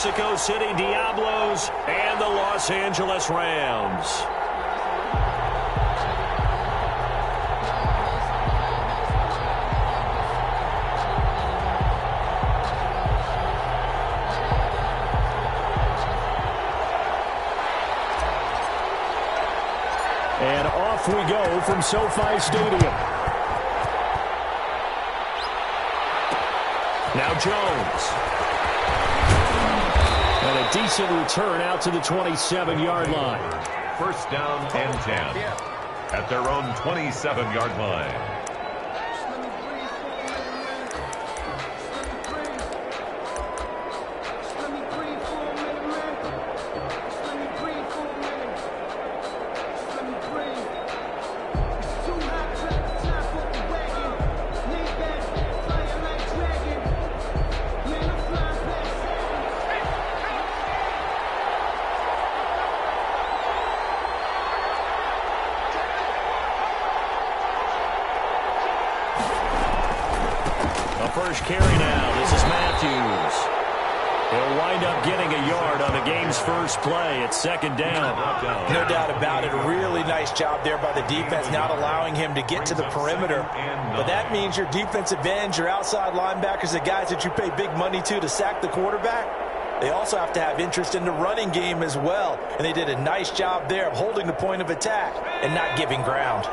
Mexico City Diablos and the Los Angeles Rams. And off we go from SoFi Stadium. Now Jones. And a decent return out to the 27-yard line. First down and 10 at their own 27-yard line. First carry now. This is Matthews. He'll wind up getting a yard on the game's first play. It's second down. No doubt about it. A really nice job there by the defense, not allowing him to get to the perimeter. But that means your defensive ends, your outside linebackers, the guys that you pay big money to sack the quarterback, they also have to have interest in the running game as well. And they did a nice job there of holding the point of attack and not giving ground.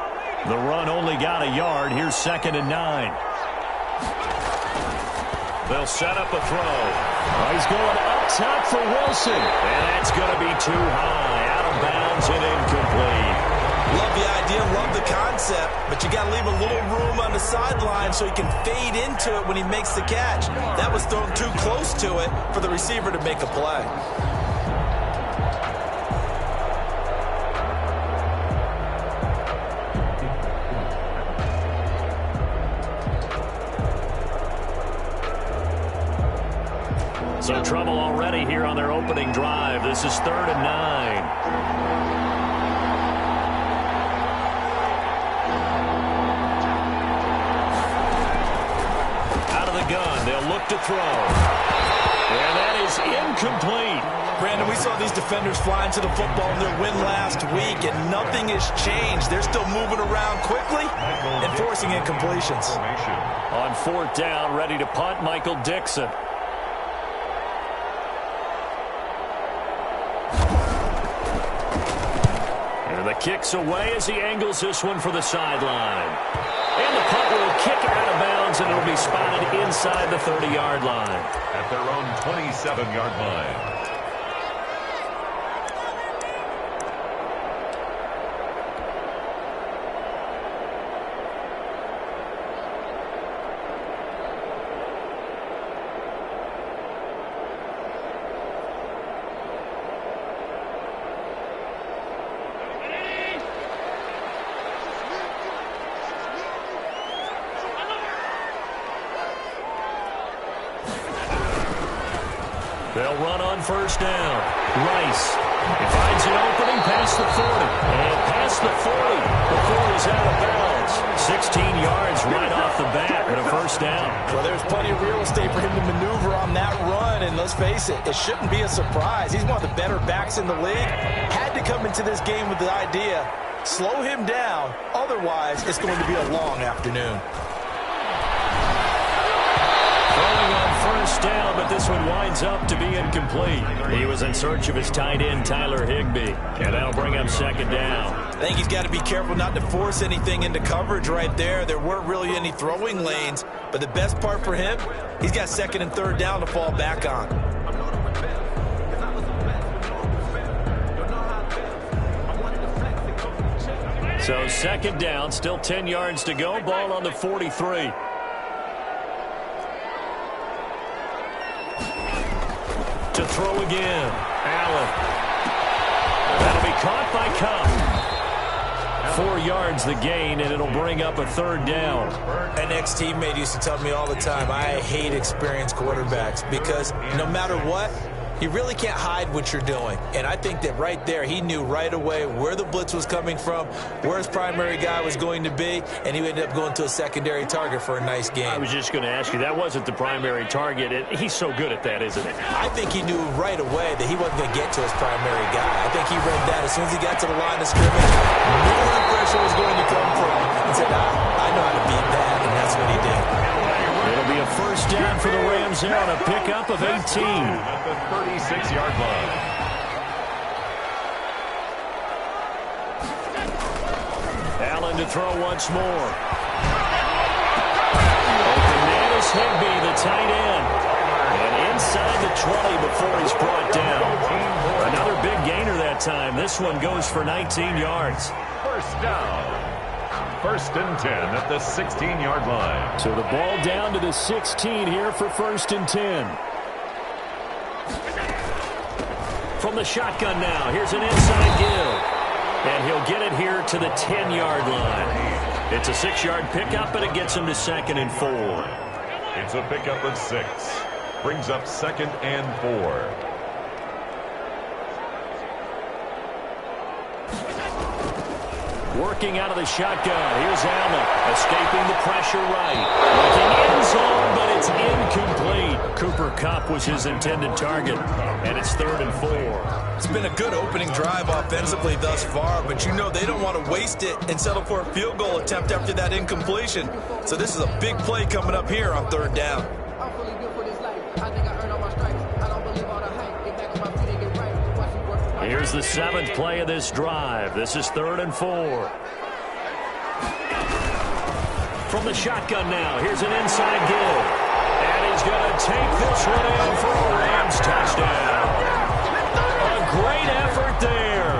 The run only got a yard. Here's second and 9. They'll set up a throw. Oh, he's going up top for Wilson. And that's going to be too high. Out of bounds and incomplete. Love the idea, love the concept, but you got to leave a little room on the sideline so he can fade into it when he makes the catch. That was thrown too close to it for the receiver to make a play. So trouble already here on their opening drive. This is third and 9. Out of the gun, they'll look to throw. And that is incomplete. Brandon, we saw these defenders fly into the football in their win last week, and nothing has changed. They're still moving around quickly and forcing incompletions. On fourth down, ready to punt, Michael Dixon. The kick's away as he angles this one for the sideline. And the punt will kick out of bounds, and it'll be spotted inside the 30-yard line. At their own 27-yard line. They'll run on first down. Rice. He finds an opening past the 40. And past the 40 before he's out of bounds. 16 yards right off the bat and a first down. Well, there's plenty of real estate for him to maneuver on that run. And let's face it, it shouldn't be a surprise. He's one of the better backs in the league. Had to come into this game with the idea, slow him down. Otherwise, it's going to be a long afternoon. Throwing on first down, but this one winds up to be incomplete. He was in search of his tight end, Tyler Higbee, and that'll bring up second down. I think he's got to be careful not to force anything into coverage right there. There weren't really any throwing lanes, but the best part for him, he's got second and third down to fall back on. So second down, still 10 yards to go, ball on the 43. To throw again. Allen. That'll be caught by Cup. 4 yards the gain, and it'll bring up a third down. An ex-teammate used to tell me all the time, I hate experienced quarterbacks because no matter what, you really can't hide what you're doing. And I think that right there, he knew right away where the blitz was coming from, where his primary guy was going to be, and he ended up going to a secondary target for a nice game. I was just going to ask you, that wasn't the primary target. He's so good at that, isn't he? I think he knew right away that he wasn't going to get to his primary guy. I think he read that as soon as he got to the line of scrimmage, knew where the pressure was going to come from, and said, I know how to beat that, and that's what he did. It'll be a first down for the Rams there on a pickup of 18. At the 36-yard line. Allen to throw once more. Open man is Higbee, the tight end. And inside the 20 before he's brought down. Another big gainer that time. This one goes for 19 yards. First down. First and 10 at the 16-yard line. So the ball down to the 16 here for first and 10. From the shotgun now, here's an inside give. And he'll get it here to the 10-yard line. It's a 6-yard pickup, and it gets him to 2nd and 4. It's a pickup of 6. Brings up 2nd and 4. Working out of the shotgun. Here's Allen. Escaping the pressure right. Looking end zone, but it's incomplete. Cooper Kupp was his intended target. And it's 3rd and 4. It's been a good opening drive offensively thus far, but you know they don't want to waste it and settle for a field goal attempt after that incompletion. So this is a big play coming up here on 3rd down. Here's the 7th play of this drive. This is 3rd and 4. From the shotgun now, here's an inside give. And he's going to take this one in for a Rams touchdown. A great effort there.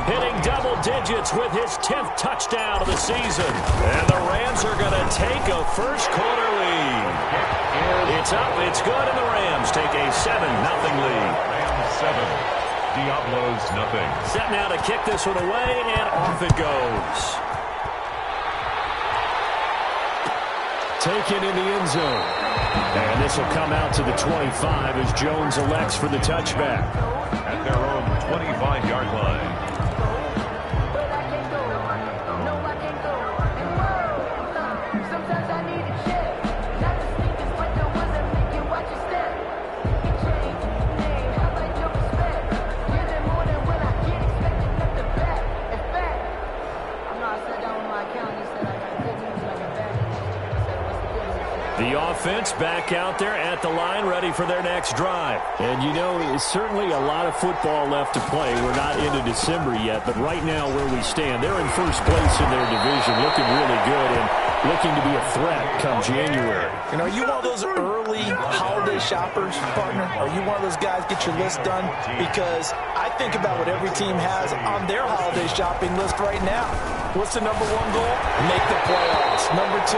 Hitting double digits with his 10th touchdown of the season. And the Rams are going to take a first-quarter lead. It's up, it's good, and the Rams take a 7-0 lead. Rams 7. Diablos nothing. Set now to kick this one away, and off it goes. Taken in the end zone. And this will come out to the 25 as Jones elects for the touchback. At their own 25-yard line. The offense back out there at the line, ready for their next drive. And, you know, it's certainly a lot of football left to play. We're not into December yet, but right now where we stand, they're in first place in their division, looking really good and looking to be a threat come January. You know, are you one of those early holiday shoppers, partner? Are you one of those guys get your list done? Because I think about what every team has on their holiday shopping list right now. What's the number 1 goal? Make the playoffs. Number 2,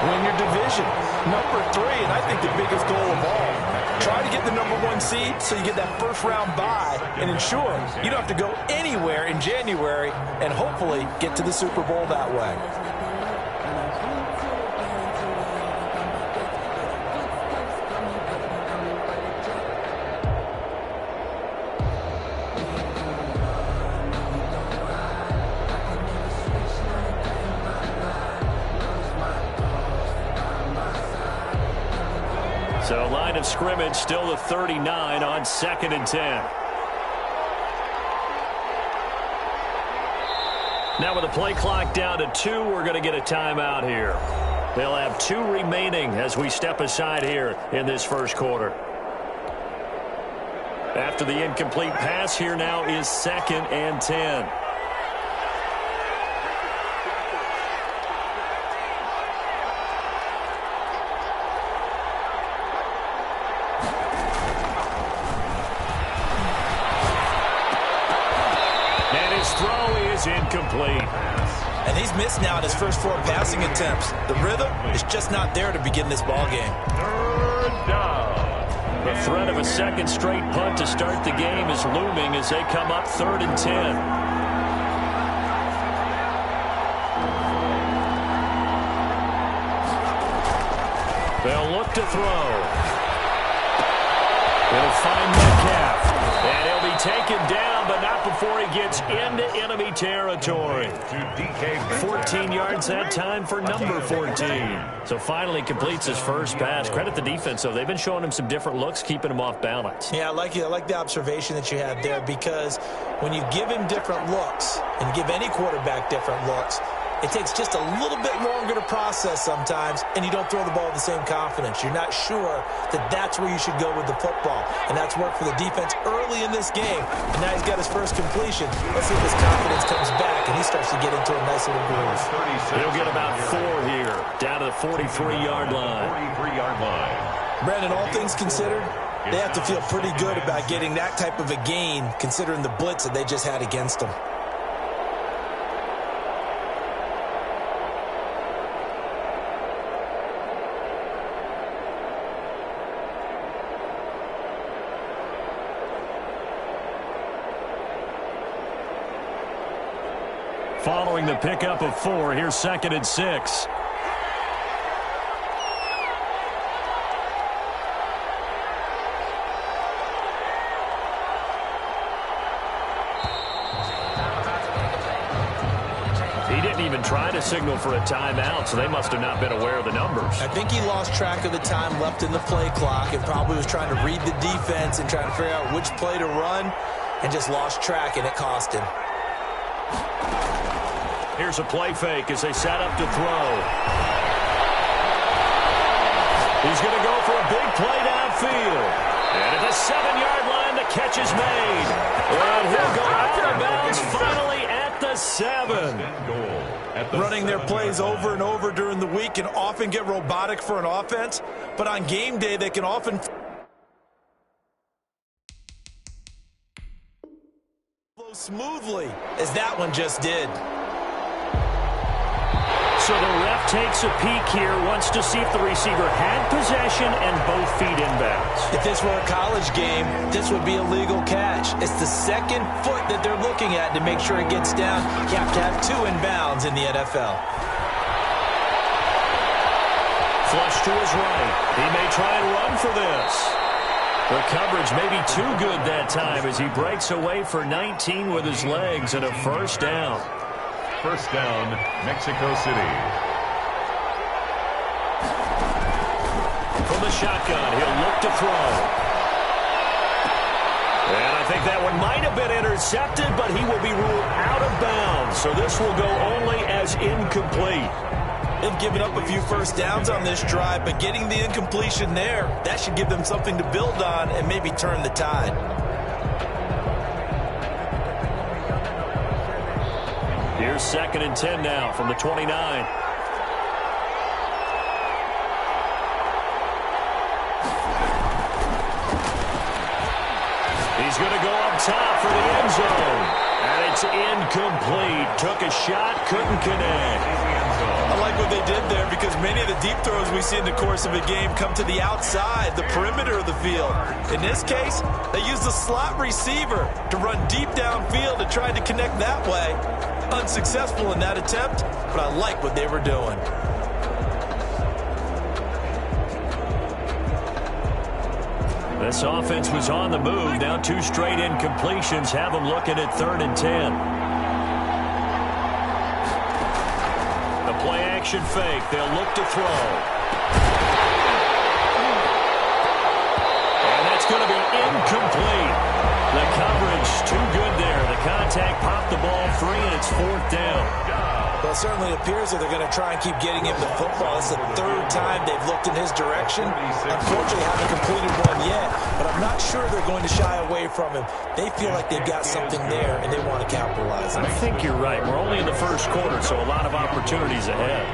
win your division. Number 3, and I think the biggest goal of all, try to get the number 1 seed so you get that first-round bye and ensure you don't have to go anywhere in January and hopefully get to the Super Bowl that way. So line of scrimmage still the 39 on 2nd and 10. Now with the play clock down to 2, we're going to get a timeout here. They'll have 2 remaining as we step aside here in this first quarter. After the incomplete pass, here now is 2nd and 10. Incomplete. And he's missed now in his first 4 passing attempts. The rhythm is just not there to begin this ball game. 3rd down. The threat of a second straight punt to start the game is looming as they come up 3rd and 10. They'll look to throw. They'll find Metcalf. Metcalf. And he'll be taken down, but not before he gets into enemy territory. 14 yards that time for number 14. So finally completes his first pass. Credit the defense, though. They've been showing him some different looks, keeping him off balance. Yeah, I like the observation that you had there, because when you give him different looks and give any quarterback different looks, it takes just a little bit longer to process sometimes, and you don't throw the ball with the same confidence. You're not sure that that's where you should go with the football, and that's worked for the defense early in this game. And now he's got his first completion. Let's see if his confidence comes back, and he starts to get into a nice little groove. He'll get about 4 here, down to the 43-yard line. Brandon, all things considered, they have to feel pretty good about getting that type of a gain, considering the blitz that they just had against them. Following the pickup of 4, here's 2nd and 6. He didn't even try to signal for a timeout, so they must have not been aware of the numbers. I think he lost track of the time left in the play clock and probably was trying to read the defense and trying to figure out which play to run, and just lost track, and it cost him. Here's a play fake as they set up to throw. He's going to go for a big play downfield. And at the 7-yard line, the catch is made. And he'll go out of bounds finally at the 7. Running their plays over and over during the week can often get robotic for an offense, but on game day, they can often flow smoothly, as that one just did. So the ref takes a peek here, wants to see if the receiver had possession and both feet inbounds. If this were a college game, this would be a legal catch. It's the second foot that they're looking at to make sure it gets down. You have to have 2 inbounds in the NFL. Flush to his right. He may try and run for this. The coverage may be too good that time as he breaks away for 19 with his legs and a first down. First down, Mexico City. From the shotgun, he'll look to throw. And I think that one might have been intercepted, but he will be ruled out of bounds. So this will go only as incomplete. They've given up a few first downs on this drive, but getting the incompletion there, that should give them something to build on and maybe turn the tide. Here's 2nd and 10 now from the 29. He's going to go up top for the end zone. And it's incomplete. Took a shot, couldn't connect. I like what they did there, because many of the deep throws we see in the course of a game come to the outside, the perimeter of the field. In this case, they used the slot receiver to run deep downfield and tried to connect that way. Unsuccessful in that attempt, but I like what they were doing. This offense was on the move. Now 2 straight incompletions have them looking at 3rd and 10. The play action fake. They'll look to throw. And that's going to be incomplete. The coverage too good there. The contact popped the ball free, and it's 4th down. Well, it certainly appears that they're going to try and keep getting him the football. It's the 3rd time they've looked in his direction. Unfortunately, haven't completed one yet, but I'm not sure they're going to shy away from him. They feel like they've got something there, and they want to capitalize on it. I think you're right. We're only in the first quarter, so a lot of opportunities ahead.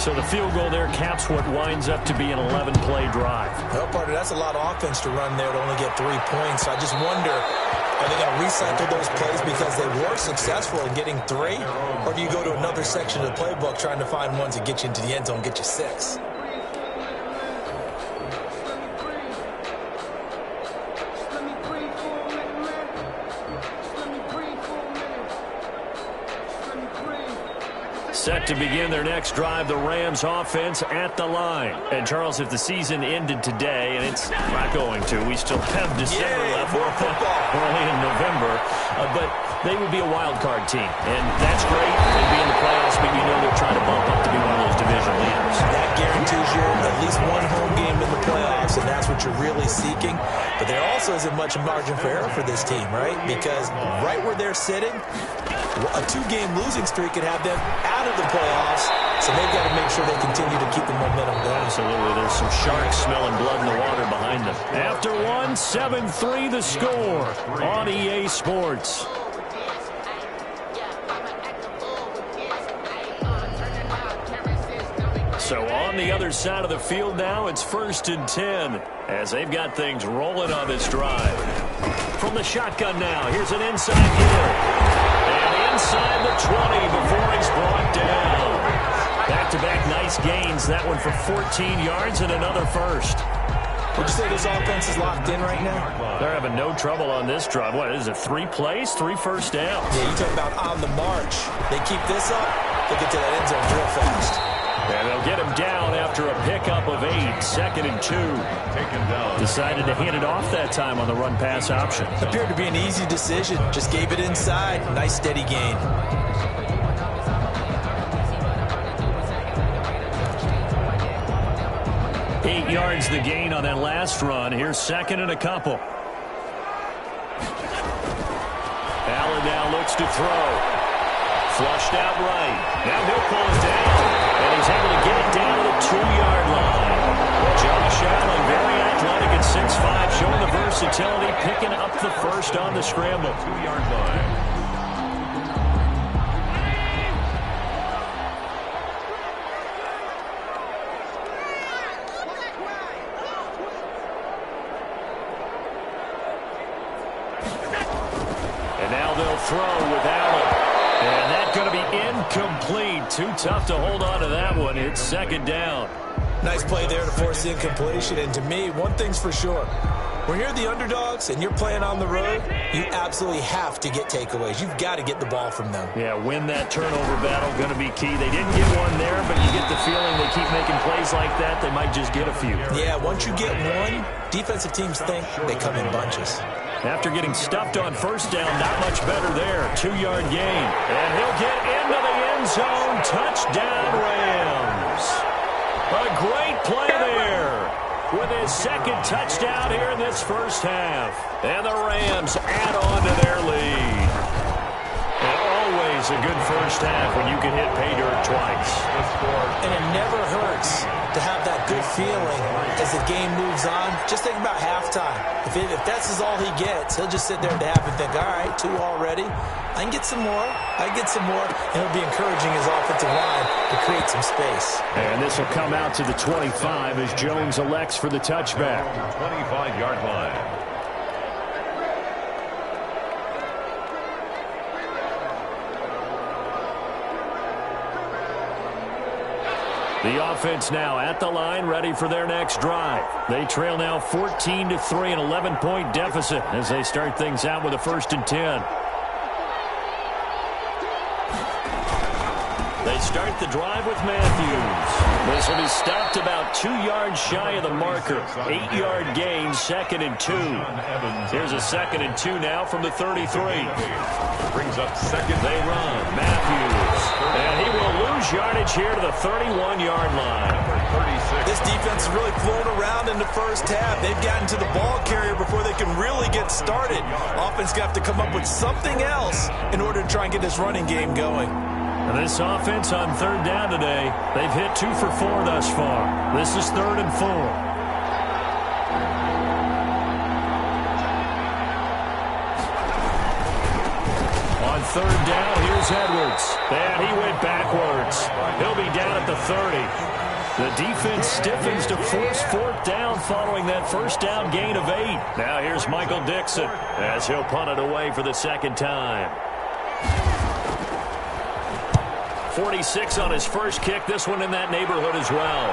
So the field goal there caps what winds up to be an 11-play drive. Well, partner, that's a lot of offense to run there to only get 3 points. So I just wonder, are they going to recycle those plays because they were successful in getting 3? Or do you go to another section of the playbook trying to find ones that get you into the end zone, get you 6? Set to begin their next drive, the Rams offense at the line. And, Charles, if the season ended today, and it's not going to, we still have December left. We're only in November. But they would be a wild card team. And that's great. They'd be in the playoffs, but you know they're trying to bump up to be one of those division leaders. That guarantees you at least one home game in the playoffs, and that's what you're really seeking. But there also isn't much margin for error for this team, right? Because right where they're sitting, a two-game losing streak could have them out of the playoffs, so they've got to make sure they continue to keep the momentum going. Absolutely. There's some sharks smelling blood in the water behind them. After one, 7-3 the score on EA Sports. So on the other side of the field now, it's 1st and 10 as they've got things rolling on this drive. From the shotgun now, here's an inside hitter. And inside the 20 before he's brought down. Back-to-back nice gains. That one for 14 yards and another first. Would you say this offense is locked in right now? They're having no trouble on this drive. What is it, 3 plays, 3 first downs? Yeah, you talk about on the march. They keep this up, they'll get to that end zone real fast. And they'll get him down after a pickup of 8, 2nd and 2. Taken down. Decided to hand it off that time on the run-pass option. Appeared to be an easy decision. Just gave it inside. Nice steady gain. Eight yards the gain on that last run. Here's 2nd and a couple. Allen now looks to throw. Flushed out right. Now he'll pull it down. And he's able to get it down to the 2-yard line. Josh Allen, very athletic at 6'5", showing the versatility, picking up the first on the scramble. 2-yard line. And now they'll throw with Allen. And that's going to be incomplete. Too tough to hold on to that one. It's 2nd down. Nice play there to force the incompletion. And to me, one thing's for sure. When you're the underdogs and you're playing on the road, you absolutely have to get takeaways. You've got to get the ball from them. Yeah, win that turnover battle, going to be key. They didn't get one there, but you get the feeling they keep making plays like that, they might just get a few. Yeah, once you get one, defensive teams think they come in bunches. After getting stuffed on first down, not much better there. 2-yard gain. And he'll get into the end zone. Touchdown, Rams. A great play there with his 2nd touchdown here in this first half. And the Rams add on to their lead. And always a good first half when you can hit pay dirt twice. And it never hurts to have that good feeling as the game moves on. Just think about halftime. If that's all he gets, he'll just sit there at half and think, all right, 2 already. I can get some more. I can get some more. And he'll be encouraging his offensive line to create some space. And this will come out to the 25 as Jones elects for the touchback. 25-yard line. The offense now at the line, ready for their next drive. They trail now 14-3, an 11-point deficit as they start things out with a 1st and 10. They start the drive with Matthews. This will be stopped about 2 yards shy of the marker. 8-yard gain, 2nd and 2. Here's a 2nd and 2 now from the 33. Brings up 2nd. They run. Matthews. And he will lose yardage here to the 31-yard line. This defense is really flown around in the first half. They've gotten to the ball carrier before they can really get started. Offense got to come up with something else in order to try and get this running game going. And this offense on 3rd down today, they've hit 2 for 4 thus far. This is 3rd and 4. On 3rd down, here's Edwards. And he went backwards. He'll be down at the 30. The defense stiffens to force 4th down following that first down gain of 8. Now here's Michael Dixon as he'll punt it away for the 2nd time. 46 on his first kick. This one in that neighborhood as well.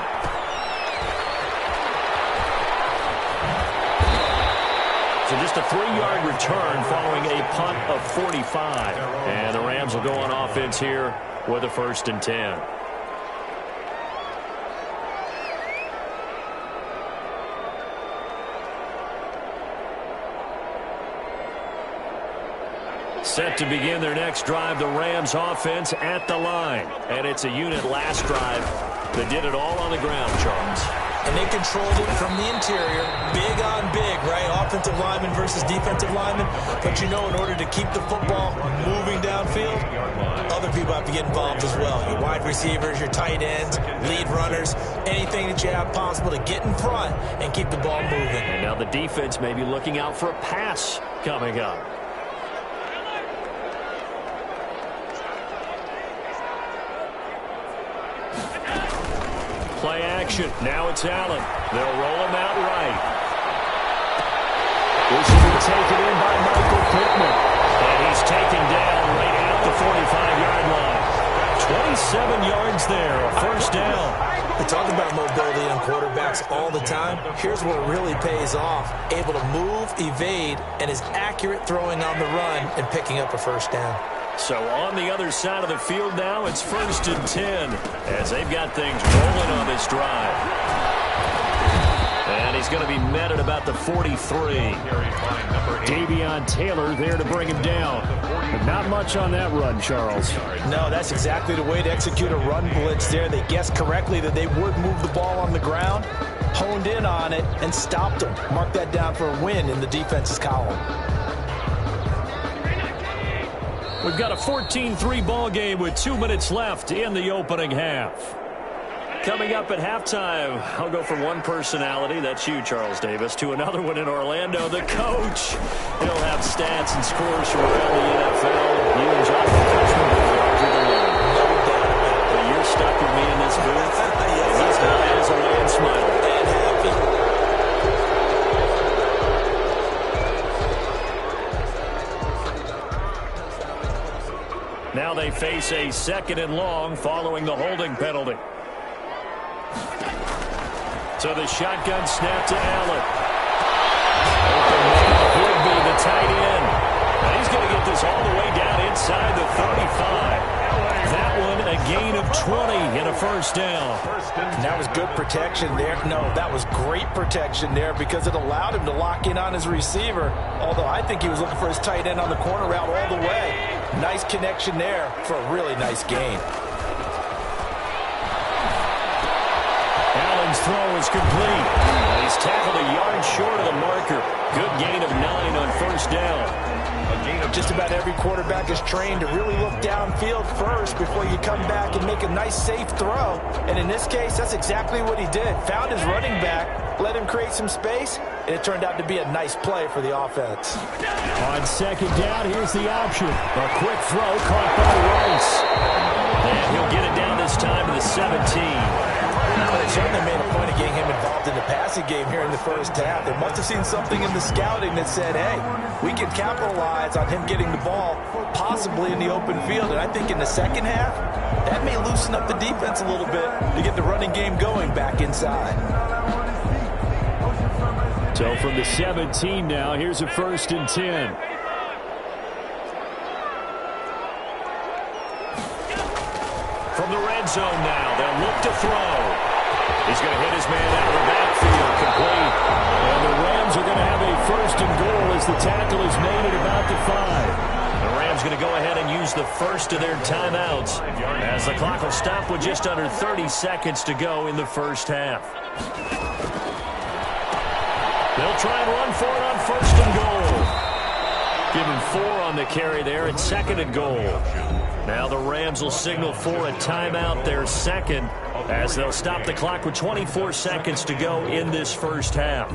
So just a 3-yard return following a punt of 45. And the Rams will go on offense here with a 1st and 10. Set to begin their next drive, the Rams offense at the line. And it's a unit last drive that did it all on the ground, Charles. And they controlled it from the interior, big on big, right? Offensive lineman versus defensive lineman. But you know, in order to keep the football moving downfield, other people have to get involved as well. Your wide receivers, your tight ends, lead runners, anything that you have possible to get in front and keep the ball moving. And now the defense may be looking out for a pass coming up. Play action. Now it's Allen. They'll roll him out right. This will be taken in by Michael Pittman. And he's taken down right at the 45-yard line. 27 yards there, a 1st down. We talk about mobility on quarterbacks all the time. Here's where it really pays off. Able to move, evade, and is accurate throwing on the run and picking up a 1st down. So on the other side of the field now, it's 1st and 10 as they've got things rolling on this drive. And he's going to be met at about the 43. Davion Taylor there to bring him down. But not much on that run, Charles. No, that's exactly the way to execute a run blitz there. They guessed correctly that they would move the ball on the ground, honed in on it, and stopped them. Mark that down for a win in the defense's column. We've got a 14-3 ball game with 2 minutes left in the opening half. Coming up at halftime, I'll go from one personality, that's you, Charles Davis, to another one in Orlando, the coach. He'll have stats and scores from around the NFL. You and Jonathan Coachman will be larger than one. But you're stuck with me in this booth. He's high as a man smiling. And happy. Now they face a 2nd and long following the holding penalty. So the shotgun snap to Allen. Open man would be the tight end. Now he's going to get this all the way down inside the 35. That one a gain of 20 and a 1st down. And that was good protection there. No, that was great protection there because it allowed him to lock in on his receiver. Although I think he was looking for his tight end on the corner route all the way. Nice connection there for a really nice gain. Allen's throw is complete. And he's tackled a yard short of the marker. Good gain of 9 on 1st down. Just about every quarterback is trained to really look downfield first before you come back and make a nice, safe throw. And in this case, that's exactly what he did. Found his running back, let him create some space, and it turned out to be a nice play for the offense. On 2nd down, here's the option. A quick throw caught by Rice. And he'll get it down this time to the 17. They certainly made a point of getting him involved in the passing game here in the 1st half. They must have seen something in the scouting that said, hey, we can capitalize on him getting the ball possibly in the open field. And I think in the 2nd half, that may loosen up the defense a little bit to get the running game going back inside. So from the 17 now, here's a 1st and 10. From the red zone now, they'll look to throw. He's going to hit his man out of the backfield, complete. And the Rams are going to have a 1st and goal as the tackle is made at about the 5. The Rams going to go ahead and use the first of their timeouts as the clock will stop with just under 30 seconds to go in the 1st half. They'll try and run for it on 1st and goal. Given 4 on the carry there at 2nd and goal. Now the Rams will signal for a timeout, their 2nd, as they'll stop the clock with 24 seconds to go in this 1st half.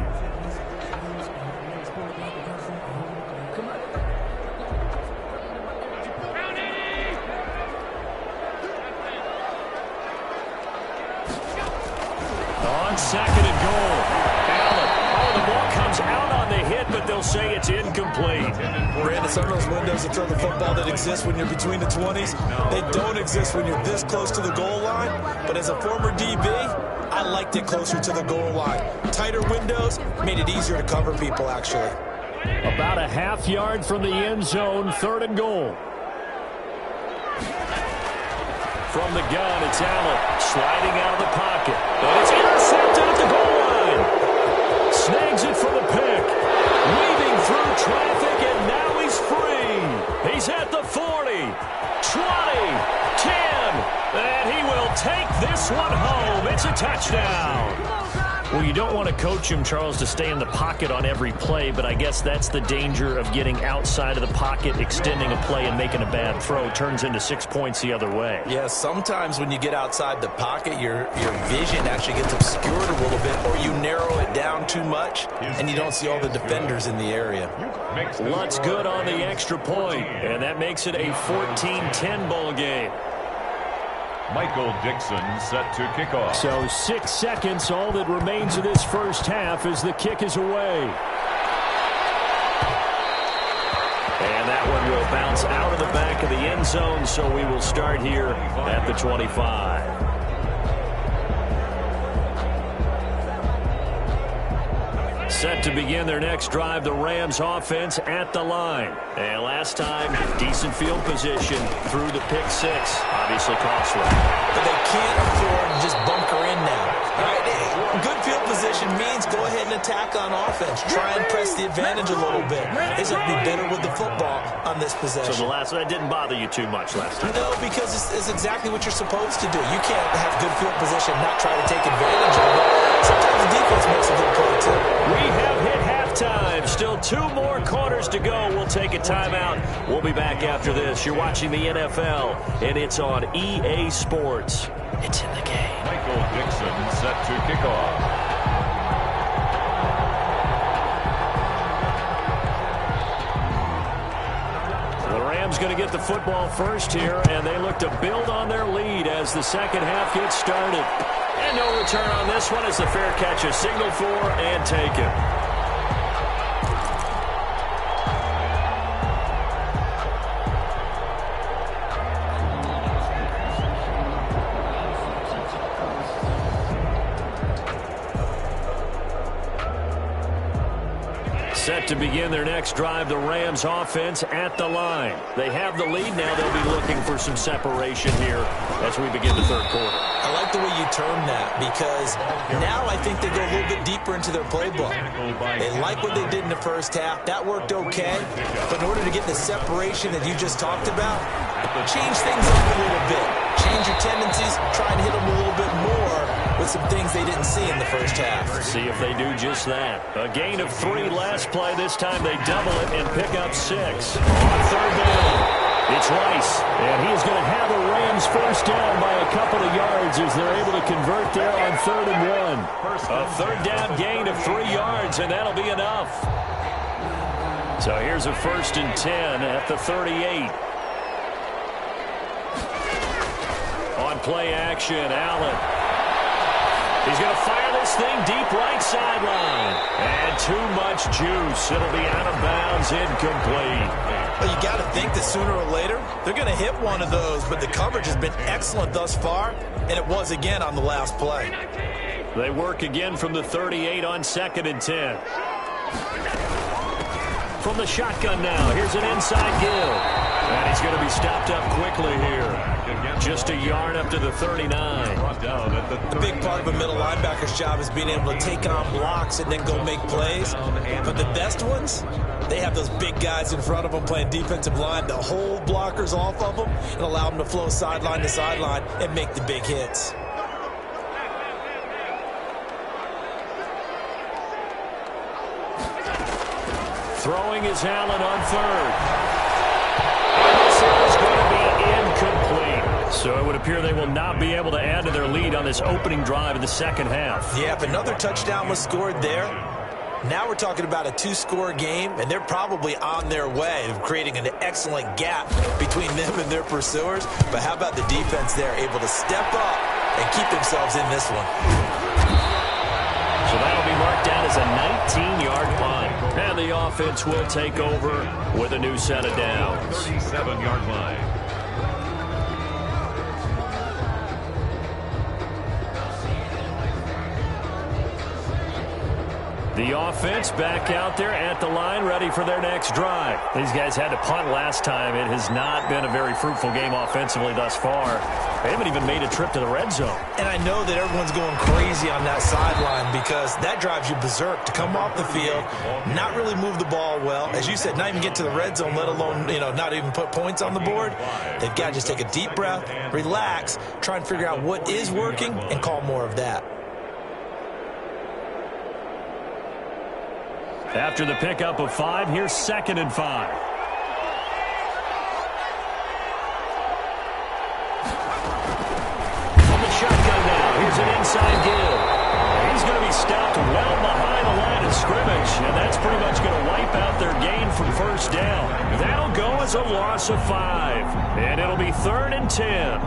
On 2nd and goal. Allen. The ball comes out on the hit, but they'll say it's incomplete. Brandon, some of those windows to throw the football that exist when you're between the 20s, they don't exist when you're this close to the goal line. But as a former DB, I liked it closer to the goal line. Tighter windows made it easier to cover people, actually. About a half yard from the end zone, 3rd and goal. From the gun, it's Allen sliding out of the pocket. And it's intercepted at the goal line. Snags it for the pick. Weaving through traffic, and now he's free. He's at the 40, 20, 10, and he will take this one home. It's a touchdown. Well, you don't want to coach him, Charles, to stay in the pocket on every play, but I guess that's the danger of getting outside of the pocket, extending a play, and making a bad throw. Turns into 6 points the other way. Yeah, sometimes when you get outside the pocket, your vision actually gets obscured a little bit, or you narrow it down too much, and you don't see all the defenders in the area. Lunt's good on the extra point, and that makes it a 14-10 ball game. Michael Dixon set to kick off. So 6 seconds, all that remains of this first half as the kick is away. And that one will bounce out of the back of the end zone, so we will start here at the 25. Set to begin their next drive, the Rams offense at the line. And last time, decent field position through the pick six. Obviously costly. But they can't afford to just bunker in now. All right, good field position means go ahead and attack on offense. Try and press the advantage a little bit. They just have to be better with the football on this possession. So that didn't bother you too much last time? No, because it's exactly what you're supposed to do. You can't have good field position and not try to take advantage of it. Sometimes the defense makes a good play, too. We have hit halftime. Still 2 more quarters to go. We'll take a timeout. We'll be back after this. You're watching the NFL, and it's on EA Sports. It's in the game. Michael Dixon set to kick off. The Rams going to get the football first here, and they look to build on their lead as the second half gets started. And no return on this one as the fair catch is signaled for and taken. Set to begin their next drive, the Rams offense at the line. They have the lead now. They'll be looking for some separation here as we begin the third quarter. I like the way you term that because now I think they go a little bit deeper into their playbook. They like what they did in the first half. That worked okay. But in order to get the separation that you just talked about, change things up a little bit. Change your tendencies. Try and hit them a little bit more with some things they didn't see in the first half. See if they do just that. A gain of 3 last play. This time they double it and pick up 6. On third down, it's Rice. And he's going to have the Rams first down by a couple of yards as they're able to convert there on 3rd and 1. A third down gain of 3 yards, and that'll be enough. So here's a 1st and 10 at the 38. On play action, Allen. He's going to fire this thing deep right sideline. And too much juice. It'll be out of bounds, incomplete. Well, you got to think that sooner or later, they're going to hit one of those. But the coverage has been excellent thus far, and it was again on the last play. They work again from the 38 on 2nd and 10. From the shotgun now, here's an inside give. And he's going to be stopped up quickly here. Just a yard up to the 39. A big part of a middle linebacker's job is being able to take on blocks and then go make plays. But the best ones, they have those big guys in front of them playing defensive line to hold blockers off of them and allow them to flow sideline to sideline and make the big hits. Throwing is Allen on 3rd. And this is going to be incomplete. So it would appear they will not be able to add to their lead on this opening drive in the second half. Yeah, if another touchdown was scored there, now we're talking about a 2-score game, and they're probably on their way of creating an excellent gap between them and their pursuers. But how about the defense there, able to step up and keep themselves in this one? So that'll be marked down as a 19-yard punt. And the offense will take over with a new set of downs. 37-yard line. The offense back out there at the line, ready for their next drive. These guys had to punt last time. It has not been a very fruitful game offensively thus far. They haven't even made a trip to the red zone. And I know that everyone's going crazy on that sideline because that drives you berserk to come off the field, not really move the ball well. As you said, not even get to the red zone, let alone, not even put points on the board. They've got to just take a deep breath, relax, try and figure out what is working, and call more of that. After the pickup of 5, here's 2nd and 5. From the shotgun now, here's an inside give. He's going to be stopped well behind the line of scrimmage, and that's pretty much going to wipe out their gain from first down. That'll go as a loss of 5, and it'll be 3rd and 10.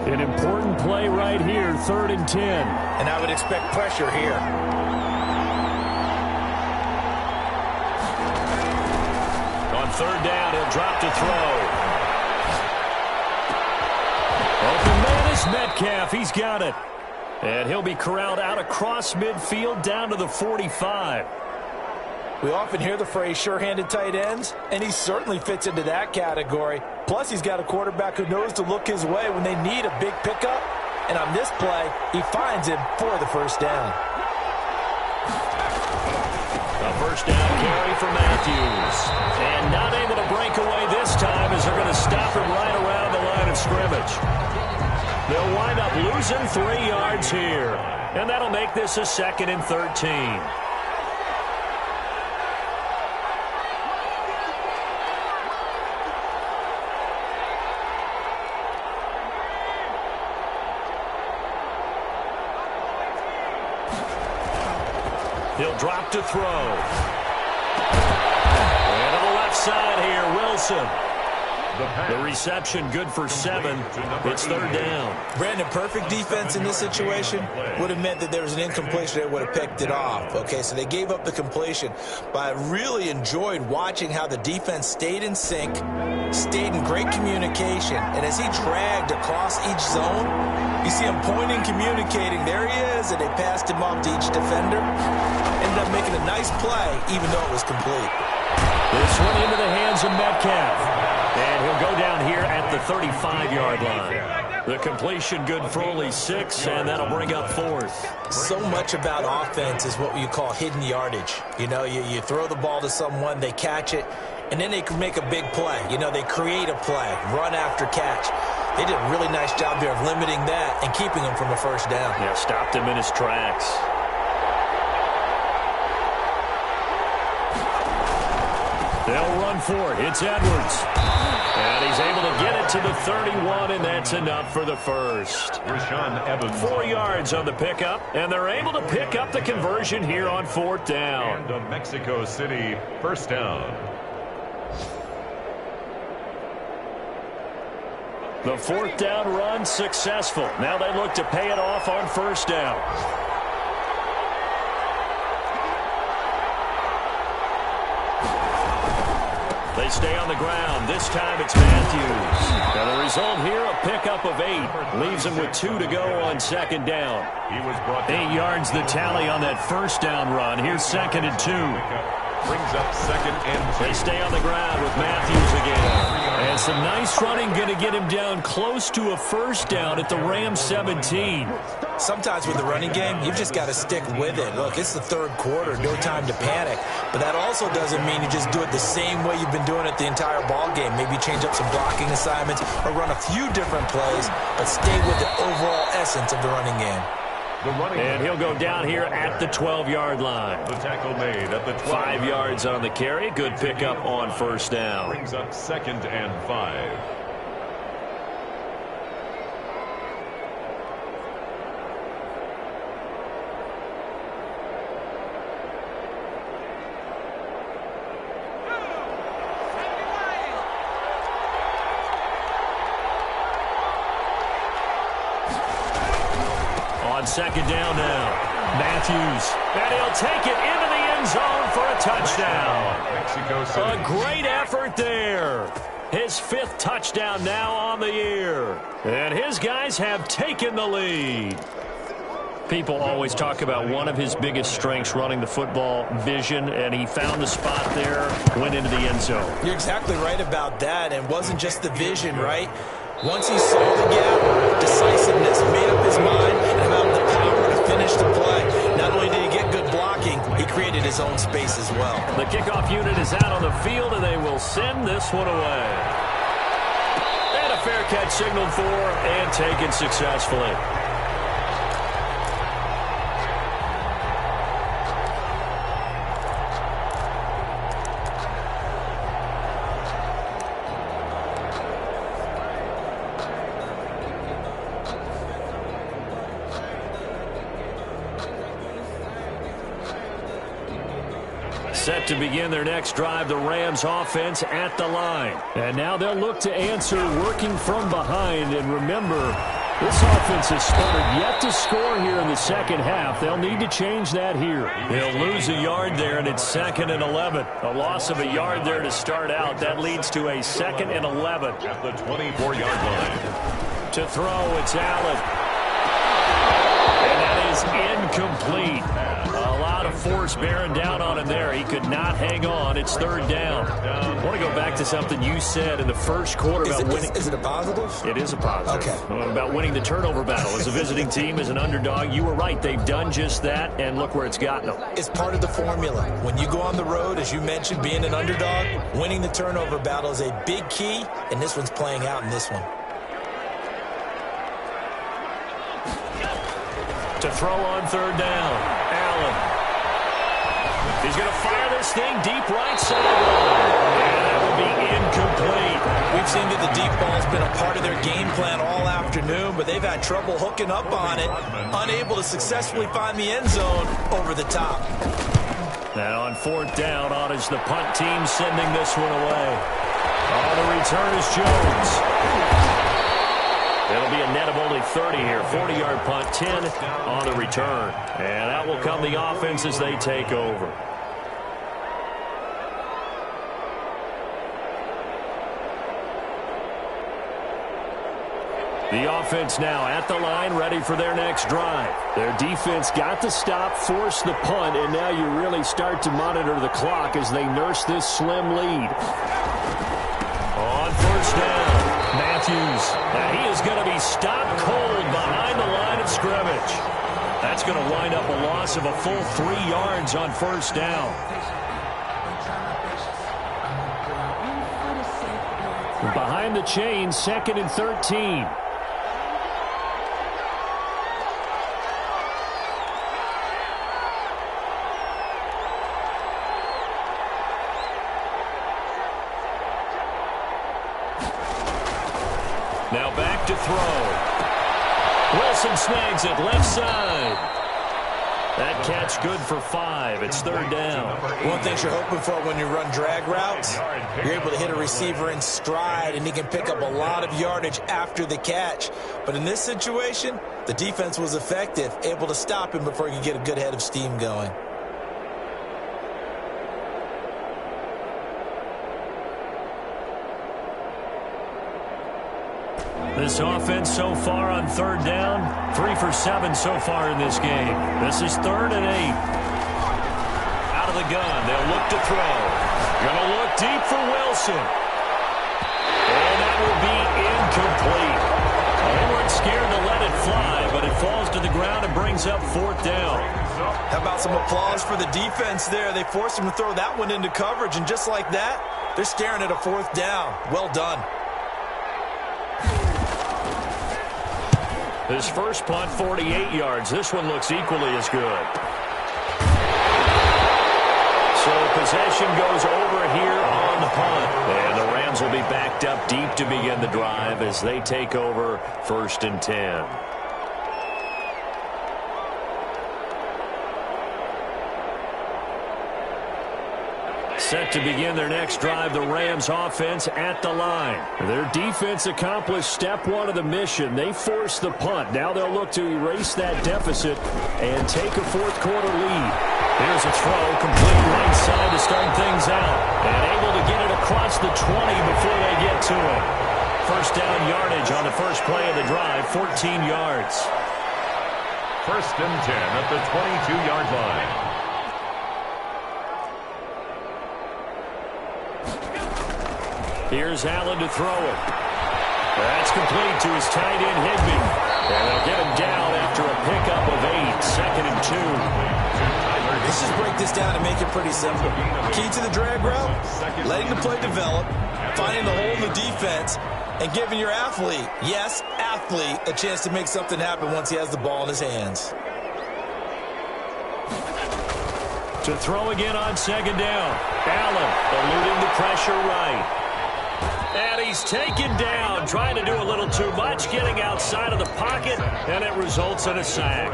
An important play right here, 3rd and 10. And I would expect pressure here. On 3rd down, he'll drop to throw. Open man is Metcalf. He's got it. And he'll be corralled out across midfield down to the 45. We often hear the phrase sure-handed tight ends, and he certainly fits into that category. Plus, he's got a quarterback who knows to look his way when they need a big pickup. And on this play, he finds him for the first down. A first down carry for Matthews. And not able to break away this time as they're going to stop him right around the line of scrimmage. They'll wind up losing 3 yards here. And that'll make this a 2nd and 13. He'll drop to throw. And to the left side here, Wilson. The reception good for 7. It's 3rd down. Brandon, perfect defense in this situation would have meant that there was an incompletion that would have picked it off. Okay, so they gave up the completion. But I really enjoyed watching how the defense stayed in sync, stayed in great communication. And as he dragged across each zone, you see him pointing, communicating. There he is, and they passed him off to each defender. Ended up making a nice play, even though it was complete. This one into the hands of Metcalf. And he'll go down here at the 35-yard line. The completion good for only 6, and that'll bring up 4th. So much about offense is what you call hidden yardage. You throw the ball to someone, they catch it, and then they can make a big play. They create a play, run after catch. They did a really nice job there of limiting that and keeping him from a first down. Yeah, stopped him in his tracks. They'll run for it. It's Edwards. And he's able to get it to the 31, and that's enough for the first. 4 yards on the pickup, and they're able to pick up the conversion here on 4th down. And a Mexico City first down. The 4th down run successful. Now they look to pay it off on 1st down. They stay on the ground. This time it's Matthews. And the result here, a pickup of 8. Leaves him with 2 to go on 2nd down. 8 yards the tally on that 1st down run. Here's 2nd and 2. Brings up 2nd and 2. They stay on the ground with Matthews again. And some nice running going to get him down close to a first down at the Rams 17. Sometimes with the running game, you've just got to stick with it. Look, it's the 3rd quarter, no time to panic. But that also doesn't mean you just do it the same way you've been doing it the entire ball game. Maybe change up some blocking assignments or run a few different plays, but stay with the overall essence of the running game. And he'll go down here at the 12-yard line. The tackle made at the 12. 5 yards on the carry. Good pickup on 1st down. Brings up 2nd and 5. second down now. Matthews, and he'll take it into the end zone for a touchdown. Mexico City. A great effort there. His 5th touchdown now on the year. And his guys have taken the lead. People always talk about one of his biggest strengths, running the football, vision, and he found the spot there, went into the end zone. You're exactly right about that, and it wasn't just the vision, right? Once he saw the gap, decisiveness, made up his mind, and about the power to finish the play. Not only did he get good blocking, he created his own space as well. The kickoff unit is out on the field, and they will send this one away. And a fair catch signaled for and taken successfully. Set to begin their next drive, the Rams offense at the line. And now they'll look to answer working from behind. And remember, this offense has started yet to score here in the second half. They'll need to change that here. They'll lose a yard there, and it's 2nd and 11. A loss of a yard there to start out. That leads to a 2nd and 11. At the 24-yard line. To throw, it's Allen. And that is incomplete. A lot of force bearing down on him there. He could not hang on. It's 3rd down. I want to go back to something you said in the first quarter about winning. Is it a positive? It is a positive. Okay. About winning the turnover battle. As a visiting team, as an underdog, you were right. They've done just that, and look where it's gotten them. It's part of the formula. When you go on the road, as you mentioned, being an underdog, winning the turnover battle is a big key, and this one's playing out in this one. To throw on 3rd down, Allen. He's going to fire this thing deep right sideline. And that will be incomplete. We've seen that the deep ball's been a part of their game plan all afternoon, but they've had trouble hooking up on it, unable to successfully find the end zone over the top. And on 4th down, on is the punt team sending this one away. On the return is Jones. It'll be a net of only 30 here. 40-yard punt, 10 on the return. And out will come the offense as they take over. The offense now at the line, ready for their next drive. Their defense got the stop, forced the punt, and now you really start to monitor the clock as they nurse this slim lead. On 1st down, Matthews. And he is going to be stopped cold behind the line of scrimmage. That's going to wind up a loss of a full 3 yards on 1st down. Behind the chain, 2nd and 13. Now back to throw. Wilson snags it left side. That catch good for 5. It's 3rd down. One thing you're hoping for when you run drag routes, you're able to hit a receiver in stride, and he can pick up a lot of yardage after the catch. But in this situation, the defense was effective, able to stop him before he could get a good head of steam going. This offense so far on 3rd down, 3 for 7 so far in this game. This is 3rd and 8. Out of the gun, they'll look to throw. Going to look deep for Wilson. And that will be incomplete. They weren't scared to let it fly, but it falls to the ground and brings up 4th down. How about some applause for the defense there? They forced him to throw that one into coverage, and just like that, they're staring at a 4th down. Well done. His first punt, 48 yards. This one looks equally as good. So possession goes over here on the punt. And the Rams will be backed up deep to begin the drive as they take over 1st and 10. Set to begin their next drive, the Rams offense at the line. Their defense accomplished step one of the mission. They forced the punt. Now they'll look to erase that deficit and take a fourth quarter lead. Here's a throw, complete right side to start things out. And able to get it across the 20 before they get to it. First down yardage on the first play of the drive, 14 yards. First and 10 at the 22-yard line. Here's Allen to throw it. That's complete to his tight end, Higbee. And they'll get him down after a pickup of 8, second and 2. Let's just break this down and make it pretty simple. Key to the drag route, letting the play develop, finding the hole in the defense, and giving your athlete, yes, athlete, a chance to make something happen once he has the ball in his hands. To throw again on second down. Allen eluding the pressure right. And he's taken down, trying to do a little too much, getting outside of the pocket, and it results in a sack.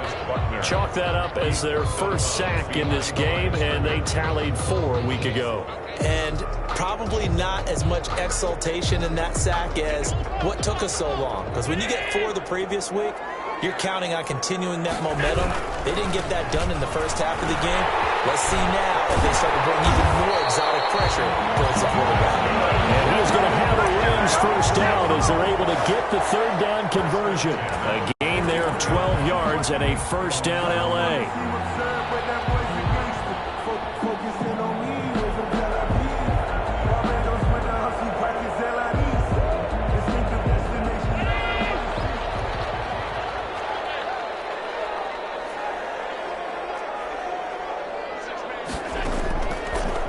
Chalk that up as their first sack in this game, and they tallied 4 a week ago. And probably not as much exultation in that sack as what took us so long. Because when you get 4 the previous week, you're counting on continuing that momentum. They didn't get that done in the first half of the game. Let's see now if they start to bring even more exotic pressure towards the quarterback. And he's going to have a Rams first down as they're able to get the third down conversion. A gain there of 12 yards and a first down L.A.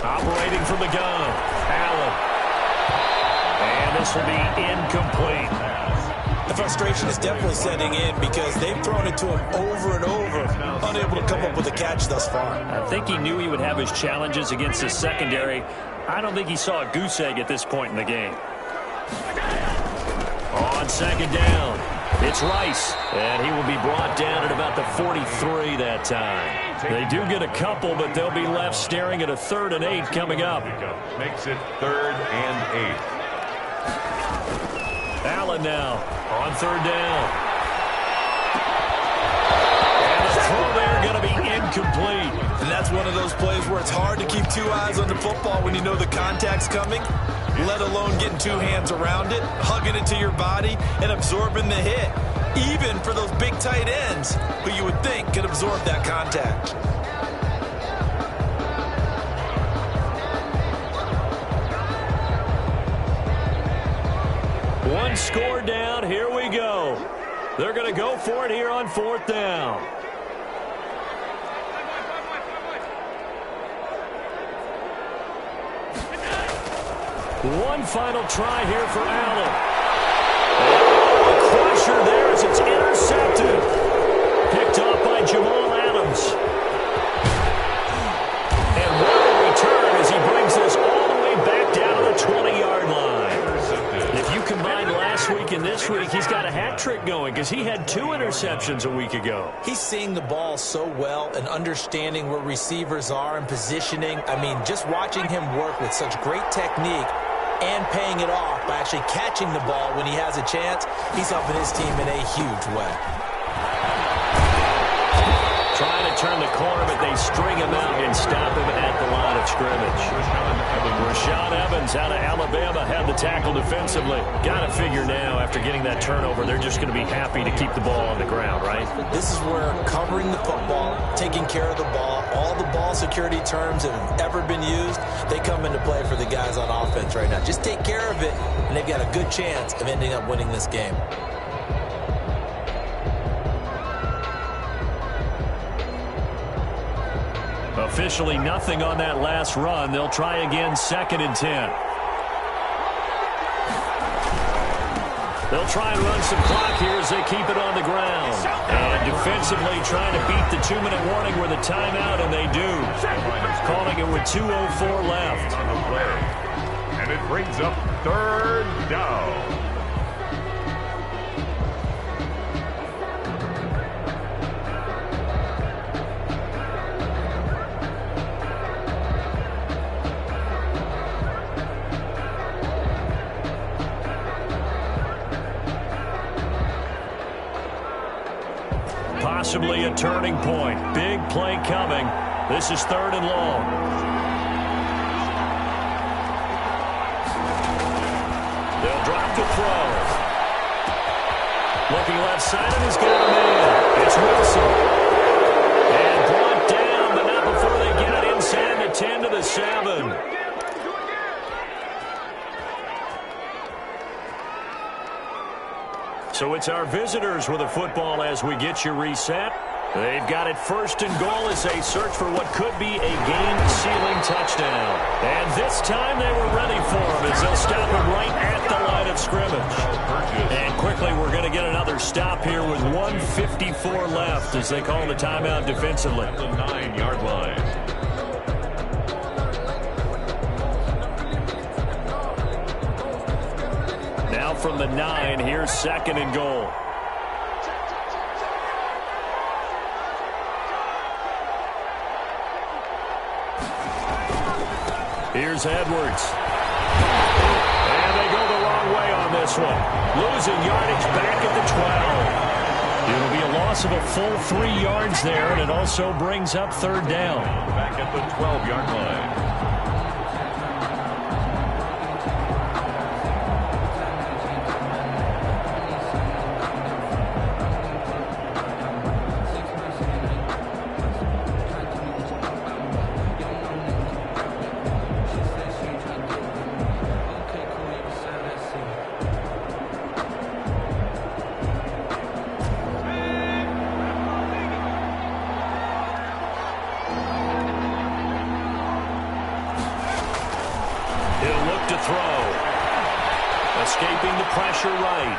Operating from the gun, Allen. And this will be incomplete. The frustration is definitely setting in because they've thrown it to him over and over, unable to come up with a catch thus far. I think he knew he would have his challenges against his secondary. I don't think he saw a goose egg at this point in the game. On second down, it's Rice, and he will be brought down at about the 43 that time. They do get a couple, but they'll be left staring at a 3rd and 8 coming up. Makes it 3rd and 8. Allen now on 3rd down. And the throw there going to be incomplete. And that's one of those plays where it's hard to keep 2 eyes on the football when you know the contact's coming, let alone getting 2 hands around it, hugging it to your body, and absorbing the hit. Even for those big tight ends who you would think could absorb that contact. One score down. Here we go. They're going to go for it here on 4th down. One final try here for Allen. A crusher there as it's intercepted. Picked off by Jamal Adams. And what a return as he brings this all the way back down to the 20-yard line. If you combine last week and this week, he's got a hat trick going because he had 2 interceptions a week ago. He's seeing the ball so well and understanding where receivers are and positioning. I mean, just watching him work with such great technique and paying it off by actually catching the ball when he has a chance, he's helping his team in a huge way. Trying to turn the corner, but they string him out and stop him at the line of scrimmage. Rashaan Evans out of Alabama had the tackle defensively. Got to figure now, after getting that turnover, they're just going to be happy to keep the ball on the ground, right? This is where covering the football, taking care of the ball, all the ball security terms that have ever been used, they come into play for the guys on offense right now. Just take care of it, and they've got a good chance of ending up winning this game. Officially nothing on that last run. They'll try again, 2nd and 10. They'll try and run some clock here as they keep it on the ground. And defensively trying to beat the 2-minute warning with a timeout, and they do. Calling it with 2:04 left. And it brings up 3rd down. possibly a turning point. Big play coming. This is 3rd and long. They'll drop the throw. Looking left side, and he's got a man. It's Wilson. And brought down, but not before they get it inside the 10 to the 7. So it's our visitors with a football as we get you reset. They've got it 1st and goal as they search for what could be a game-sealing touchdown. And this time they were ready for him as they'll stop him right at the line of scrimmage. And quickly we're going to get another stop here with 1:54 left as they call the timeout defensively. The 9-yard line. Now from the 9, here's 2nd and goal. Here's Edwards. And they go the wrong way on this one. Losing yardage back at the 12. It'll be a loss of a full 3 yards there, and it also brings up 3rd down. Back at the 12-yard line. Escaping the pressure right.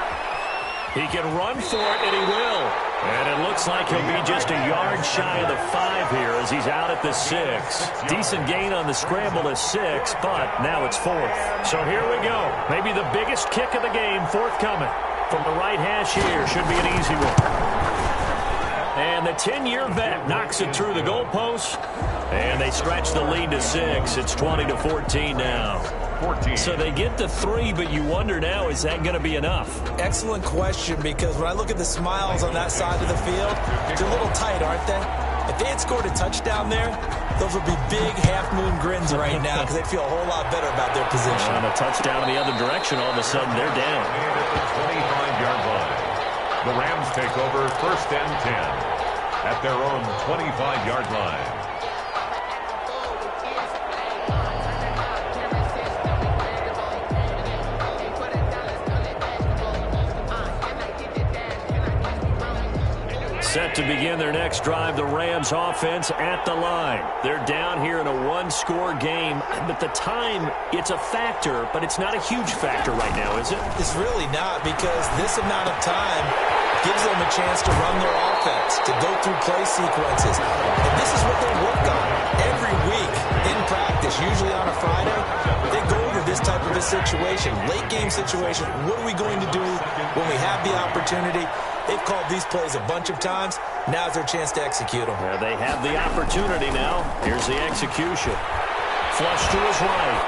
He can run for it, and he will. And it looks like he'll be just a yard shy of the 5 here as he's out at the 6. Decent gain on the scramble to 6, but now it's 4th. So here we go. Maybe the biggest kick of the game forthcoming. From the right hash here. Should be an easy one. And the 10-year vet knocks it through the goalpost. And they stretch the lead to 6. It's 20-14 now. 14. So they get the 3, but you wonder now, is that going to be enough? Excellent question, because when I look at the smiles on that side of the field, they're a little tight, aren't they? If they had scored a touchdown there, those would be big half-moon grins right now because they'd feel a whole lot better about their position. On a touchdown in the other direction, all of a sudden they're down. At the 25-yard line. The Rams take over 1st and 10 at their own 25-yard line. Set to begin their next drive, the Rams offense at the line. They're down here in a 1-score game, but the time, it's a factor, but it's not a huge factor right now, is it? It's really not, because this amount of time gives them a chance to run their offense, to go through play sequences. And this is what they work on every week in practice, usually on a Friday. They go over this type of a situation, late game situation. What are we going to do when we have the opportunity? They've called these plays a bunch of times. Now's their chance to execute them. Well, they have the opportunity now. Here's the execution. Flush to his right.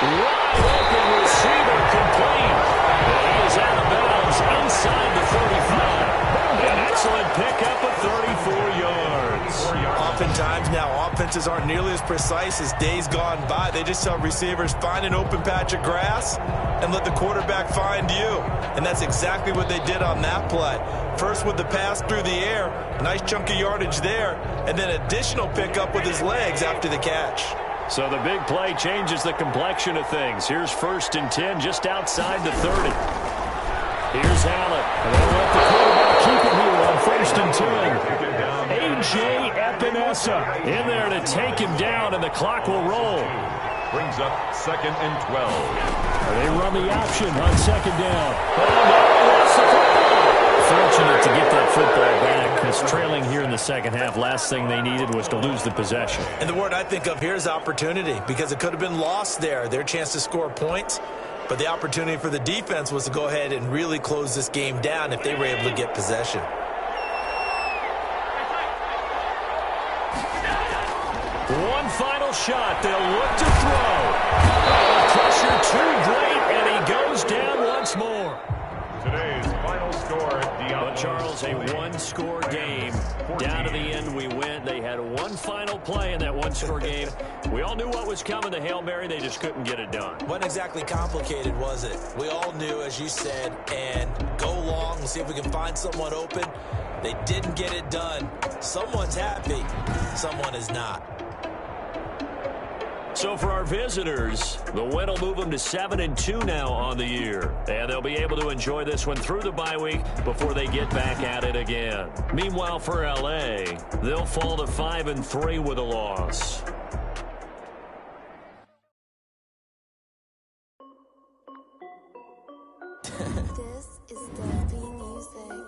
Wide open receiver complete. And he is out of bounds inside the 35. An excellent pickup of 34 yards. Oftentimes now, offenses aren't nearly as precise as days gone by. They just tell receivers, find an open patch of grass and let the quarterback find you. And that's exactly what they did on that play. First with the pass through the air, nice chunk of yardage there, and then additional pickup with his legs after the catch. So the big play changes the complexion of things. Here's 1st and 10 just outside the 30. Here's Allen. And they'll let the quarterback keep it here on 1st and 10. A.J. Epinesa in there to take him down, and the clock will roll. Brings up 2nd and 12. They run the option on 2nd down. Fortunate to get that football back, because trailing here in the second half, last thing they needed was to lose the possession. And the word I think of here is opportunity, because it could have been lost there. Their chance to score points, but the opportunity for the defense was to go ahead and really close this game down if they were able to get possession. One final shot. They'll look to throw. Pressure too great, and he goes down once more. Today's final score at But, Charles, a one-score game. Down to the end we went. They had one final play in that one-score game. We all knew what was coming, the Hail Mary. They just couldn't get it done. Wasn't exactly complicated, was it? We all knew, as you said, and go long and see if we can find someone open. They didn't get it done. Someone's happy. Someone is not. So for our visitors, the win will move them to 7-2 now on the year. And they'll be able to enjoy this one through the bye week before they get back at it again. Meanwhile, for L.A., they'll fall to 5-3 with a loss. This is Deafy Music.